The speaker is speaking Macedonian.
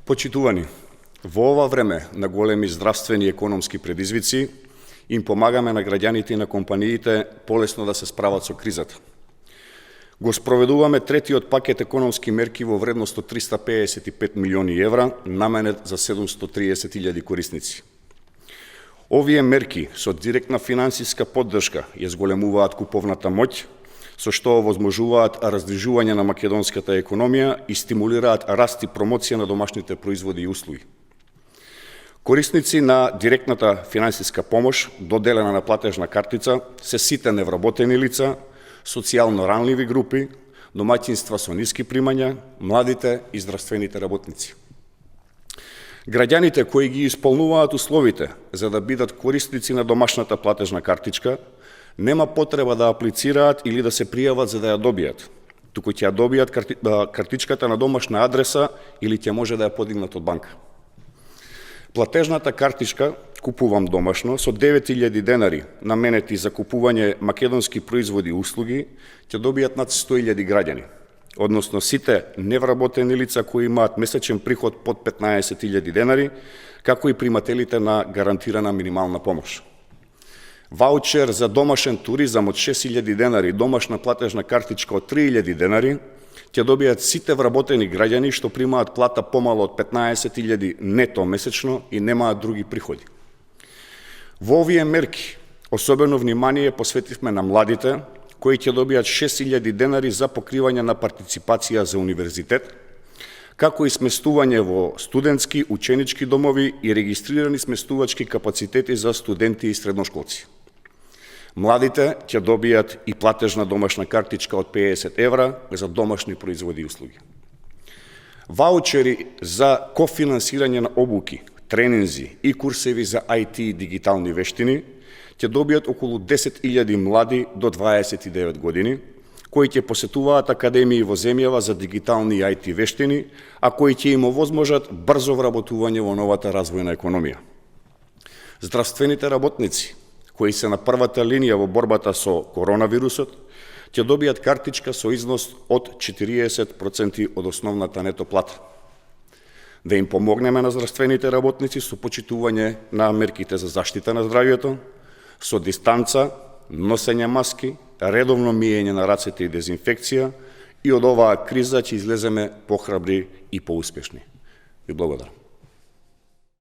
Почитувани, во ова време на големи здравствени и економски предизвици, им помагаме на граѓаните и на компаниите полесно да се справат со кризата. Го спроведуваме третиот пакет економски мерки во вредност од 355 милиони евра, наменет за 730.000 корисници. Овие мерки со директна финансиска поддршка ја зголемуваат куповната моќ, со што овозможуваат раздвижување на македонската економија и стимулираат раст и промоција на домашните производи и услуги. Корисници на директната финансиска помош, доделена на платежна картица, се сите невработени лица, социјално ранливи групи, домаќинства со ниски примања, младите и здравствените работници. Граѓаните кои ги исполнуваат условите за да бидат корисници на домашната платежна картичка, нема потреба да аплицираат или да се пријават за да ја добијат, туку ќе ја добијат картичката на домашна адреса или ќе може да ја подигнат од банка. Платежната картичка Купувам домашно со 9.000 денари наменети за купување македонски производи и услуги ќе добијат над 100.000 граѓани, односно сите невработени лица кои имаат месечен приход под 15.000 денари, како и примателите на гарантирана минимална помош. Ваучер за домашен туризам од 6.000 денари, домашна платежна картичка од 3.000 денари, ќе добијат сите вработени граѓани што примаат плата помало од 15.000 нето месечно и немаат други приходи. Во овие мерки особено внимание посветивме на младите, кои ќе добијат 6.000 денари за покривање на партиципација за универзитет, како и сместување во студентски, ученички домови и регистрирани сместувачки капацитети за студенти и средношколци. Младите ќе добијат и платежна домашна картичка од 50 евра за домашни производи и услуги. Ваучери за кофинансирање на обуки, тренинзи и курсеви за IT и дигитални вештини ќе добијат околу 10.000 млади до 29 години, кои ќе посетуваат академии во земјава за дигитални и IT вештини, а кои ќе им овозможат брзо вработување во новата развојна економија. Здравствените работници, кои се на првата линија во борбата со коронавирусот, ќе добијат картичка со износ од 40% од основната нето плата. Да им помогнеме на здравствените работници со почитување на мерките за заштита на здравјето, со дистанца, носење маски, редовно миење на рацете и дезинфекција, и од оваа криза ќе излеземе похрабри и поуспешни. Ви благодарам.